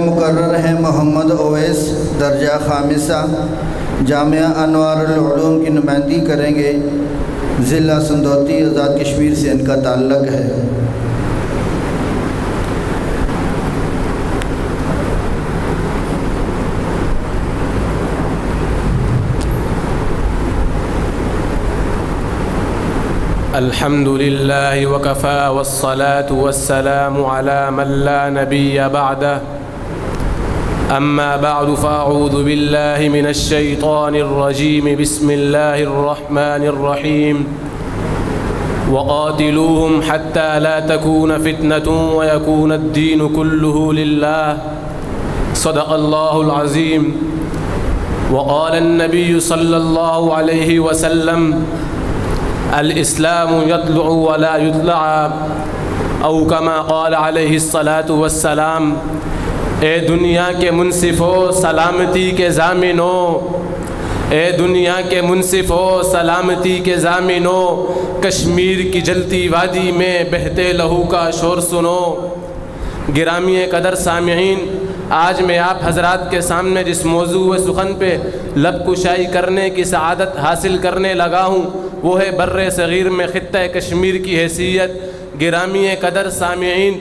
مقرر ہیں محمد اویس درجہ خامسہ جامعہ انوار العلوم کی نمائندگی کریں گے۔ ضلع سندوتی آزاد کشمیر سے ان کا تعلق ہے۔ الحمد لله وكفى والصلاة والسلام على من لا نبي بعده أما بعد فأعوذ بالله من الشيطان الرجيم بسم الله الرحمن الرحيم وقاتلوهم حتى لا تكون فتنة ويكون الدين كله لله صدق الله العظيم وقال النبي صلى الله عليه وسلم الاسلام يطلع ولا يطلع او كما قال علیہ الصلاة والسلام۔ اے دنیا کے منصفو سلامتی کے ضامنو، اے دنیا کے منصفو سلامتی کے ضامنو، کشمیر کی جلتی وادی میں بہتے لہو کا شور سنو۔ گرامی قدر سامعین، آج میں آپ حضرات کے سامنے جس موضوع سخن پہ لب کشائی کرنے کی سعادت حاصل کرنے لگا ہوں وہ ہے بر صغیر میں خطہ کشمیر کی حیثیت۔ گرامی قدر سامعین،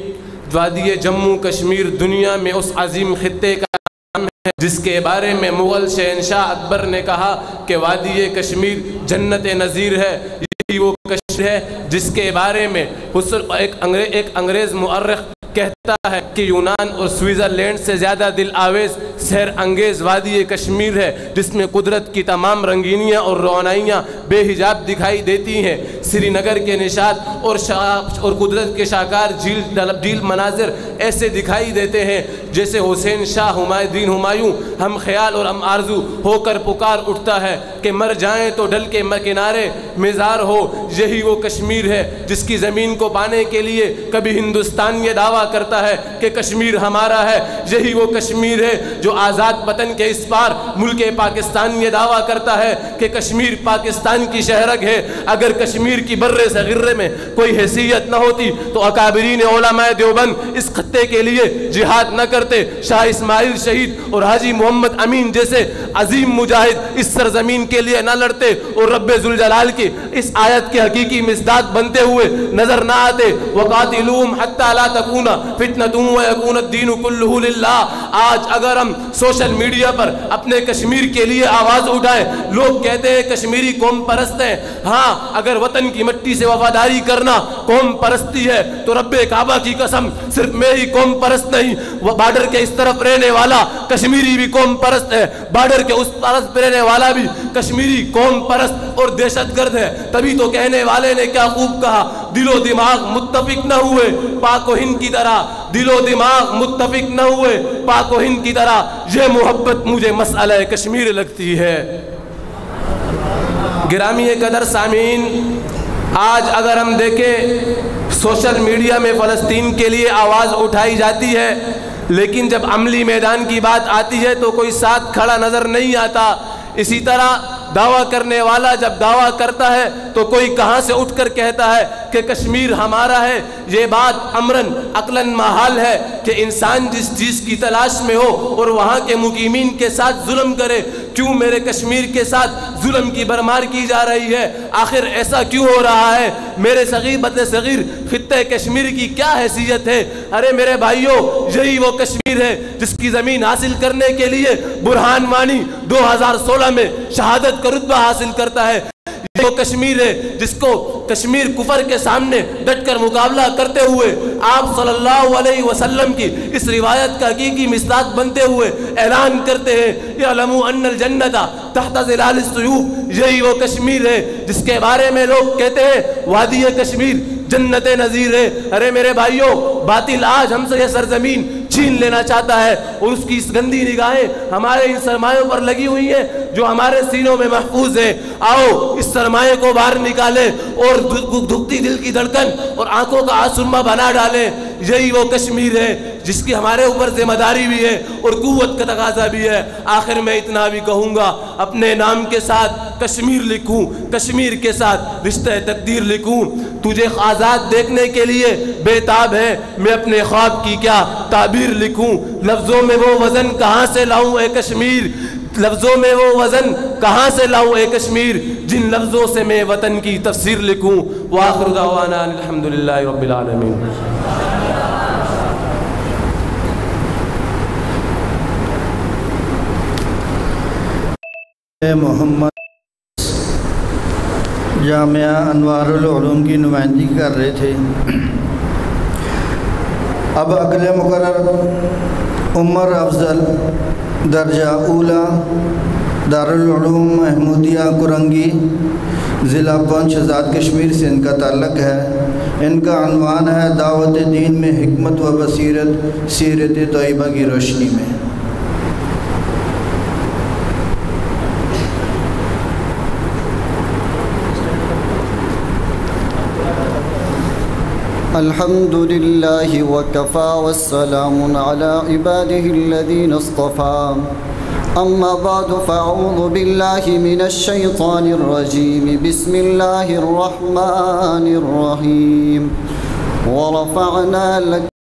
وادی جموں کشمیر دنیا میں اس عظیم خطے کا نام ہے جس کے بارے میں مغل شہنشاہ اکبر نے کہا کہ وادی کشمیر جنت نظیر ہے۔ یہی وہ کشمیر ہے جس کے بارے میں ایک انگریز مورخ کہتا ہے کہ یونان اور سوئٹزرلینڈ سے زیادہ دل آویز سحر انگیز وادی کشمیر ہے، جس میں قدرت کی تمام رنگینیاں اور روانائیاں بے حجاب دکھائی دیتی ہیں۔ سری نگر کے نشاط اور قدرت کے شاہکار جھیل مناظر ایسے دکھائی دیتے ہیں جیسے حسین شاہ ہمایوں ہم خیال اور ہم آرزو ہو کر پکار اٹھتا ہے کہ مر جائیں تو ڈل کے کنارے مزار ہو۔ یہی وہ کشمیر ہے جس کی زمین کو پانے کے لیے کبھی ہندوستان یہ دعویٰ کرتا ہے کہ کشمیر ہمارا ہے۔ یہی وہ کشمیر ہے جو آزاد وطن کے اس پار ملک پاکستان یہ دعویٰ کرتا ہے کہ کشمیر پاکستان کی شہرگ ہے۔ اگر کشمیر کی بر صغیر میں کوئی حیثیت نہ ہوتی تو اکابرین علماء دیوبند اس خطے کے لیے جہاد نہ کرتے۔ شاہ اسماعیل شہید اور حاجی محمد امین جیسے عظیم مجاہد اس سرزمین کے لیے نہ لڑتے اور رب ذوالجلال کی اس آیت کے حقیقی مصداق بنتے ہوئے نظر نہ آتے۔ وقاتلوہم حتی لا تکون فتنۃ ویکون الدین کلہ للہ۔ آج اگر ہم سوشل میڈیا پر اپنے کشمیر کے لیے آواز اٹھائیں، لوگ کہتے ہیں کشمیری قوم پرست ہیں۔ ہاں، اگر وطن کی مٹی سے وفاداری کرنا قوم پرستی ہے تو رب کعبہ کی قسم صرف میں ہی قوم پرست نہیں، وہ بارڈر کے اس طرف رہنے والا کشمیری بھی قوم پرست ہے، بارڈر کے اس طرف رہنے والا بھی کشمیری قوم پرست اور دہشت گرد ہے۔ تبھی تو کہنے والے نے کیا خوب کہا، دل و دماغ متفق نہ ہوئے پاک و ہند کی طرح، دل و دماغ متفق نہ ہوئے پاک و ہند کی طرح، یہ محبت مجھے مسئلہ کشمیر لگتی ہے۔ گرامی قدر سامعین، آج اگر ہم دیکھیں سوشل میڈیا میں فلسطین کے لیے آواز اٹھائی جاتی ہے، لیکن جب عملی میدان کی بات آتی ہے تو کوئی ساتھ کھڑا نظر نہیں آتا۔ اسی طرح دعویٰ کرنے والا جب دعویٰ کرتا ہے تو کوئی کہاں سے اٹھ کر کہتا ہے کہ کشمیر ہمارا ہے۔ یہ بات امراً عقلاً محال ہے کہ انسان جس چیز کی تلاش میں ہو اور وہاں کے مقیمین کے ساتھ ظلم کرے۔ کیوں میرے کشمیر کے ساتھ ظلم کی برمار کی جا رہی ہے؟ آخر ایسا کیوں ہو رہا ہے؟ میرے صغیر خطہ کشمیر کی کیا حیثیت ہے؟ ارے میرے بھائیوں، یہی وہ کشمیر ہے جس کی زمین حاصل کرنے کے لیے برہان وانی 2016 میں شہادت کا رتبہ حاصل کرتا ہے۔ یہ وہ کشمیر ہے جس کو کشمیر کفر کے سامنے ڈٹ کر مقابلہ کرتے ہوئے آپ صلی اللہ علیہ وسلم کی اس روایت کا حقیقی مصداق بنتے ہوئے اعلان کرتے ہیں، یعلموا ان الجنت تحت ظلال السیوف۔ یہی وہ کشمیر ہے جس کے بارے میں لوگ کہتے ہیں وادی کشمیر جنت نظیر ہے۔ ارے میرے بھائیوں، باطل آج ہم سے یہ سرزمین چھین لینا چاہتا ہے اور اس کی اس گندی نگاہیں ہمارے ان سرمایوں پر لگی ہوئی ہیں جو ہمارے سینوں میں محفوظ ہیں۔ آؤ اس سرمایے کو باہر نکالیں اور دھکتی دل کی دھڑکن اور آنکھوں کا آسرما بنا ڈالیں۔ یہی وہ کشمیر ہے جس کی ہمارے اوپر ذمہ داری بھی ہے اور قوت کا تقاضا بھی ہے۔ آخر میں اتنا بھی کہوں گا، اپنے نام کے ساتھ کشمیر لکھوں، کشمیر کے ساتھ رشتہ تقدیر لکھوں۔ تجھے آزاد دیکھنے کے لیے بے تاب ہے، میں اپنے خواب کی کیا تعبیر لکھوں۔ لفظوں میں وہ وزن کہاں سے لاؤں اے کشمیر، لفظوں میں وہ وزن کہاں سے لاؤں اے کشمیر، جن لفظوں سے میں وطن کی تفسیر لکھوں۔ وآخر دعوانا الحمدللہ رب العالمین۔ محمد جامعہ انوار العلوم کی نمائندگی کر رہے تھے۔ اب اگلے مقرر عمر افضل درجہ اولا دارالعلوم محمودیہ کرنگی ضلع پنچ آزاد کشمیر سے ان کا تعلق ہے۔ ان کا عنوان ہے دعوت دین میں حکمت و بصیرت سیرت طیبہ کی روشنی میں۔ الحمد للہ وکفا والسلام علی عباده الذین اصطفى اما بعد فاعوذ باللہ من الشیطان الرجیم بسم اللہ الرحمن الرحیم ورفعنا لك